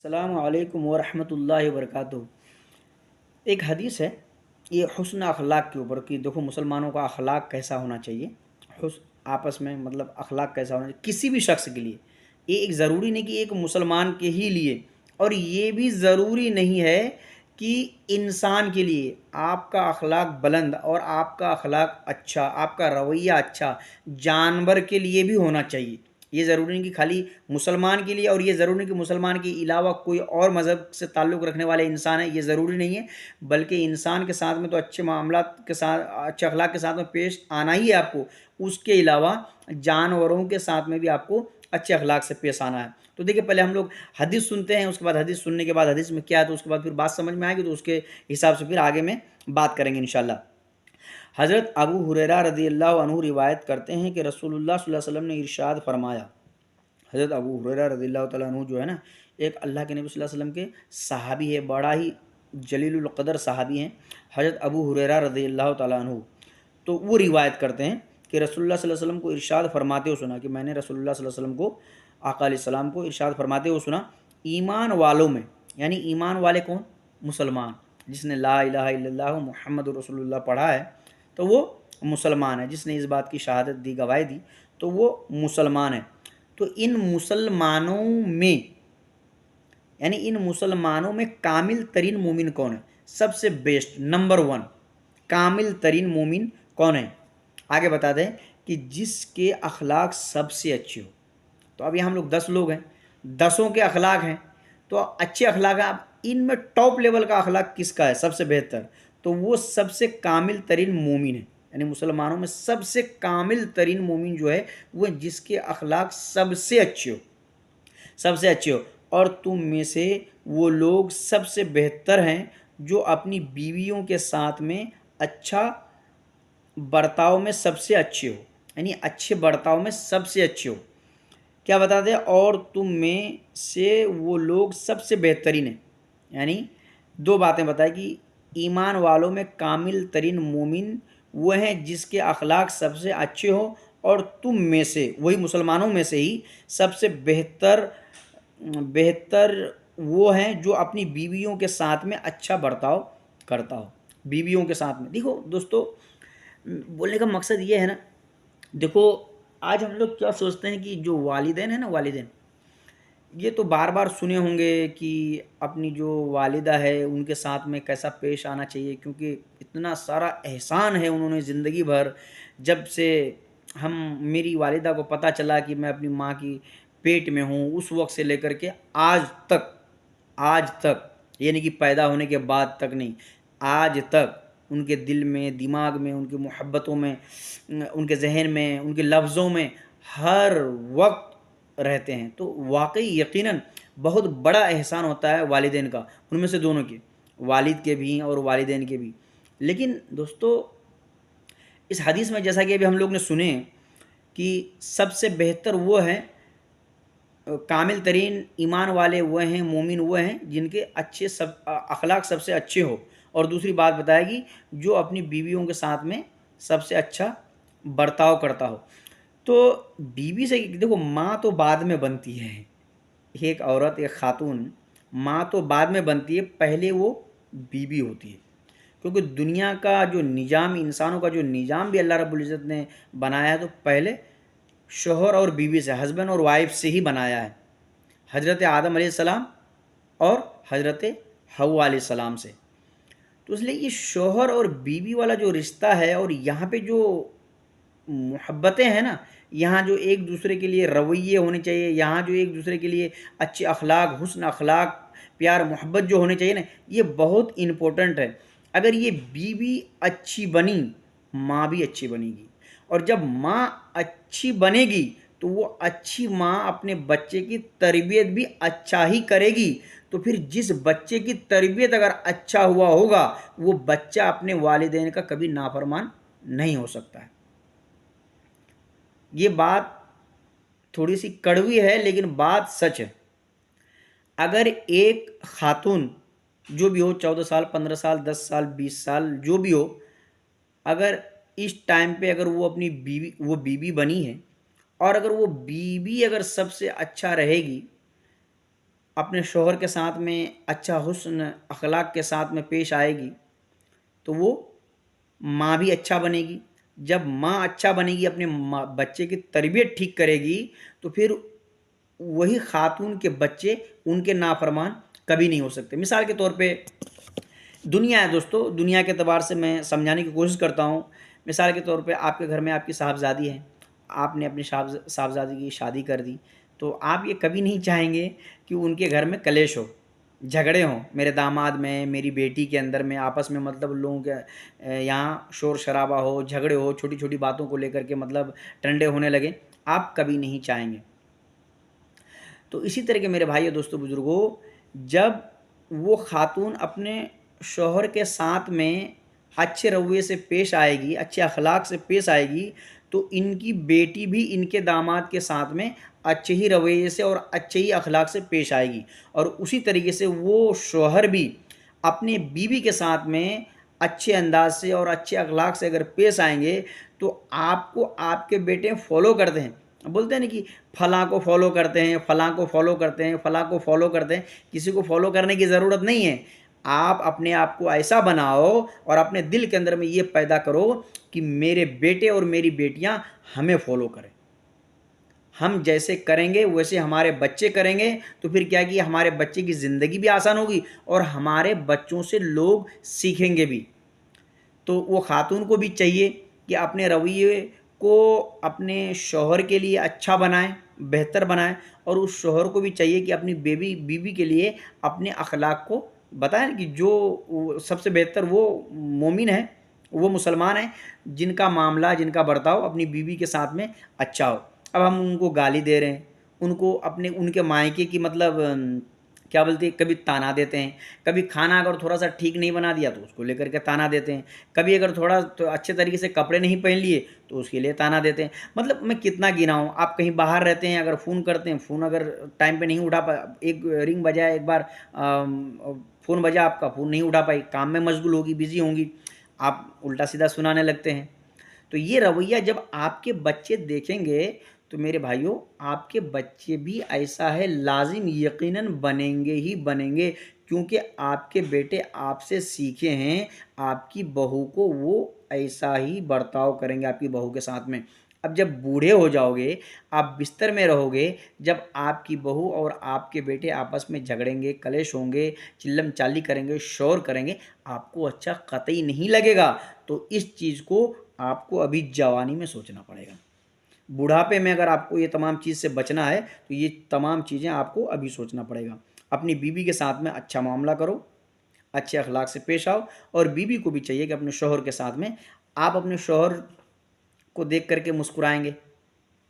السلام علیکم ورحمۃ اللہ وبرکاتہ۔ ایک حدیث ہے یہ حسن اخلاق کے اوپر کہ دیکھو مسلمانوں کا اخلاق کیسا ہونا چاہیے، آپس میں مطلب اخلاق کیسا ہونا چاہیے کسی بھی شخص کے لیے۔ یہ ایک ضروری نہیں کہ ایک مسلمان کے ہی لیے، اور یہ بھی ضروری نہیں ہے کہ انسان کے لیے آپ کا اخلاق بلند اور آپ کا اخلاق اچھا، آپ کا رویہ اچھا جانور کے لیے بھی ہونا چاہیے۔ یہ ضروری نہیں کہ خالی مسلمان کے لیے، اور یہ ضروری نہیں کہ مسلمان کے علاوہ کوئی اور مذہب سے تعلق رکھنے والے انسان ہیں، یہ ضروری نہیں ہے۔ بلکہ انسان کے ساتھ میں تو اچھے معاملات کے ساتھ، اچھے اخلاق کے ساتھ میں پیش آنا ہی ہے آپ کو، اس کے علاوہ جانوروں کے ساتھ میں بھی آپ کو اچھے اخلاق سے پیش آنا ہے۔ تو دیکھیں پہلے ہم لوگ حدیث سنتے ہیں، اس کے بعد حدیث سننے کے بعد حدیث میں کیا ہے تو اس کے بعد پھر بات سمجھ میں آئے گی، تو اس کے حساب سے پھر آگے میں بات کریں گے انشاءاللہ۔ حضرت ابو ہریرہ رضی اللہ عنہ روایت کرتے ہیں کہ رسول اللہ صلی اللہ علیہ وسلم نے ارشاد فرمایا۔ حضرت ابو ہریرہ رضی اللہ تعالیٰ عنہ جو ہے نا، ایک اللہ کے نبی صلی اللہ علیہ وسلم کے صحابی ہے، بڑا ہی جلیل القدر صحابی ہیں حضرت ابو ہریرہ رضی اللہ تعالیٰ عنہ۔ تو وہ روایت کرتے ہیں کہ رسول اللہ صلی اللہ علیہ وسلم کو ارشاد فرماتے ہوئے سنا، کہ میں نے رسول اللہ صلی اللہ علیہ وسلم کو، آقا علیہ السلام کو ارشاد فرماتے ہوئے سنا، ایمان والوں میں، یعنی ایمان والے کون؟ مسلمان، جس نے لا الہ الا اللہ محمد رسول اللہ پڑھا ہے تو وہ مسلمان ہے، جس نے اس بات کی شہادت دی، گواہی دی، تو وہ مسلمان ہے۔ تو ان مسلمانوں میں، یعنی ان مسلمانوں میں کامل ترین مومن کون ہے؟ سب سے بیسٹ نمبر 1 کامل ترین مومن کون ہے؟ آگے بتا دیں کہ جس کے اخلاق سب سے اچھے ہو۔ تو اب یہاں ہم لوگ 10 لوگ ہیں، 10 کے اخلاق ہیں، تو اچھے اخلاق ہیں۔ اب ان میں ٹاپ لیول کا اخلاق کس کا ہے سب سے بہتر؟ تو وہ سب سے کامل ترین مومن ہے، یعنی مسلمانوں میں سب سے کامل ترین مومن جو ہے وہ جس کے اخلاق سب سے اچھے ہو، سب سے اچھے ہو۔ اور تم میں سے وہ لوگ سب سے بہتر ہیں جو اپنی بیویوں کے ساتھ میں اچھا برتاؤ میں سب سے اچھے ہو، یعنی اچھے برتاؤ میں سب سے اچھے ہو۔ کیا بتا دیں؟ اور تم میں سے وہ لوگ سب سے بہترین ہیں، یعنی 2 باتیں بتائیں کہ ایمان والوں میں کامل ترین مومن وہ ہیں جس کے اخلاق سب سے اچھے ہو، اور تم میں سے، وہی مسلمانوں میں سے ہی، سب سے بہتر وہ ہیں جو اپنی بیویوں کے ساتھ میں اچھا برتاؤ کرتا ہو۔ بیویوں کے ساتھ میں، دیکھو دوستو، بولنے کا مقصد یہ ہے نا، دیکھو آج ہم لوگ کیا سوچتے ہیں کہ جو والدین ہیں نا، والدین، یہ تو بار بار سنے ہوں گے کہ اپنی جو والدہ ہے ان کے ساتھ میں کیسا پیش آنا چاہیے، کیونکہ اتنا سارا احسان ہے انہوں نے زندگی بھر، جب سے میری والدہ کو پتہ چلا کہ میں اپنی ماں کی پیٹ میں ہوں، اس وقت سے لے کر کے آج تک، یعنی کہ پیدا ہونے کے بعد تک نہیں، آج تک ان کے دل میں، دماغ میں، ان کی محبتوں میں، ان کے ذہن میں، ان کے لفظوں میں ہر وقت رہتے ہیں۔ تو واقعی یقیناً بہت بڑا احسان ہوتا ہے والدین کا، ان میں سے دونوں کے، والد کے بھی اور والدین کے بھی۔ لیکن دوستو، اس حدیث میں جیسا کہ ابھی ہم لوگ نے سنے کہ سب سے بہتر وہ ہیں، کامل ترین ایمان والے وہ ہیں، مومن وہ ہیں جن کے اچھے اخلاق سب سے اچھے ہو، اور دوسری بات بتائے گی جو اپنی بیویوں کے ساتھ میں سب سے اچھا برتاؤ کرتا ہو۔ تو بیوی سے دیکھو، ماں تو بعد میں بنتی ہے، ایک عورت، ایک خاتون ماں تو بعد میں بنتی ہے، پہلے وہ بیوی ہوتی ہے، کیونکہ دنیا کا جو نظام، انسانوں کا جو نظام بھی اللہ رب العزت نے بنایا ہے تو پہلے شوہر اور بیوی سے، ہسبینڈ اور وائف سے ہی بنایا ہے، حضرت آدم علیہ السلام اور حضرت حوا علیہ السلام سے۔ تو اس لیے یہ شوہر اور بیوی والا جو رشتہ ہے، اور یہاں پہ جو محبتیں ہیں نا، یہاں جو ایک دوسرے کے لیے رویے ہونے چاہیے، یہاں جو ایک دوسرے کے لیے اچھے اخلاق، حسن اخلاق، پیار محبت جو ہونے چاہیے نا، یہ بہت امپورٹنٹ ہے۔ اگر یہ بیوی اچھی بنی، ماں بھی اچھی بنے گی، اور جب ماں اچھی بنے گی تو وہ اچھی ماں اپنے بچے کی تربیت بھی اچھا ہی کرے گی۔ تو پھر جس بچے کی تربیت اگر اچھا ہوا ہوگا، وہ بچہ اپنے والدین کا کبھی نافرمان نہیں ہو سکتا ہے۔ یہ بات تھوڑی سی کڑوی ہے لیکن بات سچ ہے۔ اگر ایک خاتون جو بھی ہو، 14 سال، 15 سال، 10 سال، 20 سال، جو بھی ہو، اگر اس ٹائم پہ اگر وہ اپنی بیوی بنی ہے، اور اگر وہ بیوی اگر سب سے اچھا رہے گی، اپنے شوہر کے ساتھ میں اچھا حسن اخلاق کے ساتھ میں پیش آئے گی تو وہ ماں بھی اچھا بنے گی. جب ماں اچھا بنے گی، اپنے بچے کی تربیت ٹھیک کرے گی، تو پھر وہی خاتون کے بچے ان کے نافرمان کبھی نہیں ہو سکتے. مثال کے طور پہ دنیا ہے دوستو، دنیا کے اعتبار سے میں سمجھانے کی کوشش کرتا ہوں. مثال کے طور پہ آپ کے گھر میں آپ کی صاحبزادی ہے، آپ نے اپنی صاحبزادی کی شادی کر دی، تو آپ یہ کبھی نہیں چاہیں گے کہ ان کے گھر میں کلیش ہو، جھگڑے ہوں، میرے داماد میں، میری بیٹی کے اندر میں آپس میں مطلب لوگوں کے یہاں شور شرابہ ہو، جھگڑے ہو، چھوٹی چھوٹی باتوں کو لے کر کے مطلب ٹنڈے ہونے لگے. آپ کبھی نہیں چاہیں گے. تو اسی طرح کے میرے بھائی اور دوستو بزرگوں، جب وہ خاتون اپنے شوہر کے ساتھ میں اچھے رویے سے پیش آئے گی، اچھے اخلاق سے پیش آئے گی، تو ان کی بیٹی بھی ان کے داماد کے ساتھ میں اچھے ہی رویے سے اور اچھے ہی اخلاق سے پیش آئے گی. اور اسی طریقے سے وہ شوہر بھی اپنے بیوی کے ساتھ میں اچھے انداز سے اور اچھے اخلاق سے اگر پیش آئیں گے تو آپ کو آپ کے بیٹے فالو کرتے ہیں. بولتے ہیں نا کہ فلاں کو فالو کرتے ہیں، فلاں کو فالو کرتے ہیں، فلاں کو فالو کرتے ہیں. کسی کو فالو کرنے کی ضرورت نہیں ہے. آپ اپنے آپ کو ایسا بناؤ اور اپنے دل کے اندر میں یہ پیدا کرو کہ میرے بیٹے اور میری بیٹیاں ہمیں فالو کریں. ہم جیسے کریں گے ویسے ہمارے بچے کریں گے، تو پھر کیا کہ ہمارے بچے کی زندگی بھی آسان ہوگی اور ہمارے بچوں سے لوگ سیکھیں گے بھی. تو وہ خاتون کو بھی چاہیے کہ اپنے رویے کو اپنے شوہر کے لیے اچھا بنائیں، بہتر بنائیں، اور اس شوہر کو بھی چاہیے کہ اپنی بیوی کے لیے اپنے اخلاق کو بتائیں کہ جو سب سے بہتر وہ مومن ہے، وہ مسلمان ہیں جن کا معاملہ، جن کا برتاؤ اپنی بیوی کے ساتھ میں اچھا ہو. اب ہم ان کو گالی دے رہے ہیں، ان کو ان کے مائکے کی مطلب کیا بولتے ہیں، کبھی تانا دیتے ہیں، کبھی کھانا اگر تھوڑا سا ٹھیک نہیں بنا دیا تو اس کو لے کر کے تانا دیتے ہیں، کبھی اگر تھوڑا تو اچھے طریقے سے کپڑے نہیں پہن لیے تو اس کے لیے تانا دیتے ہیں. مطلب میں کتنا گناؤں. آپ کہیں باہر رہتے ہیں، اگر فون کرتے ہیں، فون اگر ٹائم پہ نہیں اٹھا پا، ایک رنگ بجا، ایک بار فون بجا، آپ کا فون نہیں اٹھا پائی، کام میں مشغول ہوگی، بزی ہوں گی، آپ الٹا سیدھا سنانے لگتے ہیں. تو یہ رویہ جب آپ کے بچے دیکھیں گے تو میرے بھائیوں آپ کے بچے بھی ایسا ہے لازم یقیناً بنیں گے ہی بنیں گے، کیونکہ آپ کے بیٹے آپ سے سیکھے ہیں. آپ کی بہو کو وہ ایسا ہی برتاؤ کریں گے آپ کی بہو کے ساتھ میں. اب جب بوڑھے ہو جاؤ گے، آپ بستر میں رہو گے، جب آپ کی بہو اور آپ کے بیٹے آپس میں جھگڑیں گے، کلیش ہوں گے، چلم چالی کریں گے، شور کریں گے، آپ کو اچھا قطعی نہیں لگے گا. تو اس چیز کو آپ کو ابھی جوانی میں سوچنا پڑے گا. بڑھاپے میں اگر آپ کو یہ تمام چیز سے بچنا ہے تو یہ تمام چیزیں آپ کو ابھی سوچنا پڑے گا. اپنی بیوی کے ساتھ میں اچھا معاملہ کرو، اچھے اخلاق سے پیش آؤ، اور بیوی کو بھی چاہیے کہ اپنے شوہر کے ساتھ میں آپ اپنے شوہر کو دیکھ کر کے مسکرائیں گے،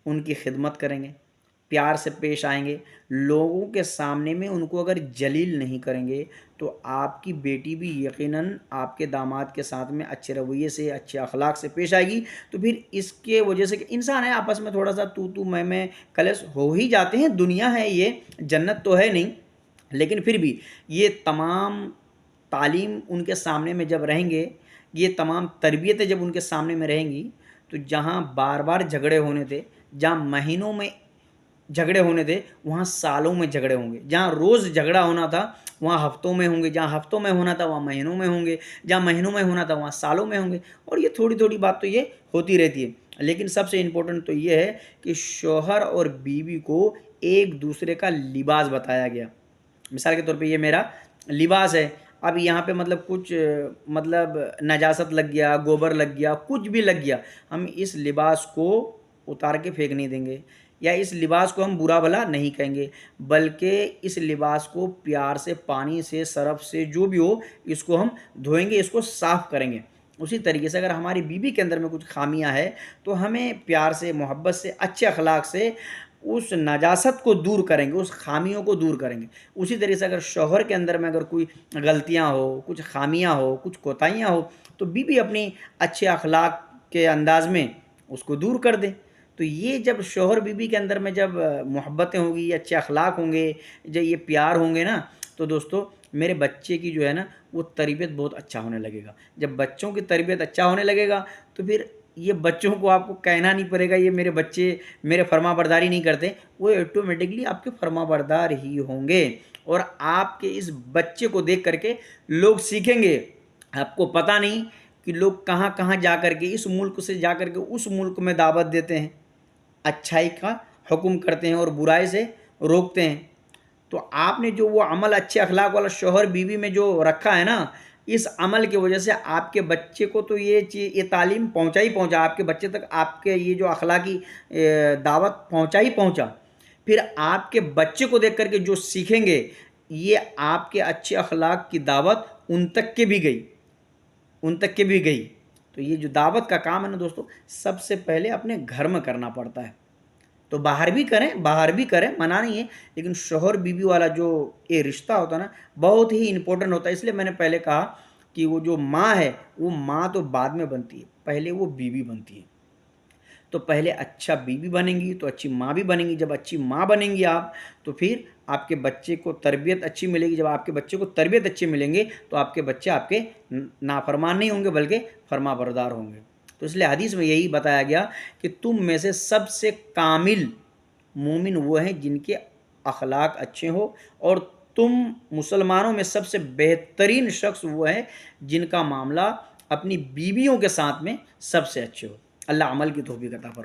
ان کی خدمت کریں گے، پیار سے پیش آئیں گے. لوگوں کے سامنے میں ان کو اگر جلیل نہیں کریں گے تو آپ کی بیٹی بھی یقیناً آپ کے داماد کے ساتھ میں اچھے رویے سے، اچھے اخلاق سے پیش آئے گی. تو پھر اس کے وجہ سے کہ انسان ہے، آپس میں تھوڑا سا تو میں کلیش ہو ہی جاتے ہیں. دنیا ہے، یہ جنت تو ہے نہیں، لیکن پھر بھی یہ تمام تعلیم ان کے سامنے میں جب رہیں گے، یہ تمام تربیتیں جب ان کے سامنے میں رہیں گی، تو جہاں بار بار جھگڑے ہونے تھے، جہاں مہینوں میں جھگڑے ہونے تھے، وہاں سالوں میں جھگڑے ہوں گے. جہاں روز جھگڑا ہونا تھا وہاں ہفتوں میں ہوں گے، جہاں ہفتوں میں ہونا تھا وہاں مہینوں میں ہوں گے، جہاں مہینوں میں ہونا تھا وہاں سالوں میں ہوں گے. اور یہ تھوڑی تھوڑی بات تو یہ ہوتی رہتی ہے، لیکن سب سے امپورٹنٹ تو یہ ہے کہ شوہر اور بیوی کو ایک دوسرے کا لباس بتایا گیا. مثال کے طور پہ یہ میرا لباس ہے. اب یہاں پہ مطلب کچھ مطلب نجاست لگ گیا، گوبر لگ گیا، کچھ بھی لگ گیا، ہم اس لباس کو اتار کے پھینک نہیں دیں گے، یا اس لباس کو ہم برا بھلا نہیں کہیں گے، بلکہ اس لباس کو پیار سے، پانی سے، سرف سے، جو بھی ہو، اس کو ہم دھوئیں گے، اس کو صاف کریں گے. اسی طریقے سے اگر ہماری بیوی کے اندر میں کچھ خامیاں ہے تو ہمیں پیار سے، محبت سے، اچھے اخلاق سے اس نجاست کو دور کریں گے، اس خامیوں کو دور کریں گے. اسی طریقے سے اگر شوہر کے اندر میں اگر کوئی غلطیاں ہو، کچھ خامیاں ہو، کچھ کوتاہیاں ہو، تو بیوی اپنی اچھے اخلاق کے انداز میں اس کو دور کر دے. تو یہ جب شوہر بیوی کے اندر میں جب محبتیں ہوں گی، اچھے اخلاق ہوں گے، جب یہ پیار ہوں گے نا، تو دوستو میرے بچے کی جو ہے نا وہ تربیت بہت اچھا ہونے لگے گا. جب بچوں کی تربیت اچھا ہونے لگے گا تو پھر یہ بچوں کو آپ کو کہنا نہیں پڑے گا یہ میرے بچے میرے فرما برداری نہیں کرتے، وہ ایٹومیٹکلی آپ کے فرما بردار ہی ہوں گے، اور آپ کے اس بچے کو دیکھ کر کے لوگ سیکھیں گے۔ آپ کو پتہ نہیں کہ لوگ کہاں کہاں جا کر کے اس ملک سے جا کر کے اس ملک میں دعوت دیتے ہیں، اچھائی کا حکم کرتے ہیں اور برائی سے روکتے ہیں۔ تو آپ نے جو وہ عمل اچھے اخلاق والا شوہر بیوی میں جو رکھا ہے نا، اس عمل کی وجہ سے آپ کے بچے کو تو یہ تعلیم پہنچا ہی پہنچا، آپ کے بچے تک آپ کے یہ جو اخلاقی دعوت پہنچا ہی پہنچا۔ پھر آپ کے بچے کو دیکھ کر کے جو سیکھیں گے، یہ آپ کے اچھے اخلاق کی دعوت ان تک کے بھی گئی، ان تک کے بھی گئی۔ تو یہ جو دعوت کا کام ہے نا دوستو، سب سے پہلے اپنے گھر میں کرنا پڑتا ہے۔ تو باہر بھی کریں منع نہیں ہے، لیکن شوہر بیوی والا جو یہ رشتہ ہوتا ہے نا، بہت ہی امپورٹنٹ ہوتا ہے۔ اس لیے میں نے پہلے کہا کہ وہ جو ماں ہے، وہ ماں تو بعد میں بنتی ہے، پہلے وہ بیوی بنتی ہے۔ تو پہلے اچھا بیوی بنیں گی تو اچھی ماں بھی بنیں گی، جب اچھی ماں بنیں گی آپ تو پھر آپ کے بچے کو تربیت اچھی ملے گی، جب آپ کے بچے کو تربیت اچھی ملیں گے تو آپ کے بچے آپ کے نافرمان نہیں ہوں گے بلکہ فرما بردار ہوں گے۔ تو اس لیے حدیث میں یہی بتایا گیا کہ تم میں سے سب سے کامل مومن وہ ہیں جن کے اخلاق اچھے ہو، اور تم مسلمانوں میں سب سے بہترین شخص وہ ہے جن کا معاملہ اپنی بیویوں کے ساتھ میں سب سے اچھے ہو۔ اللہ عمل کی توفیق عطا فرمائے۔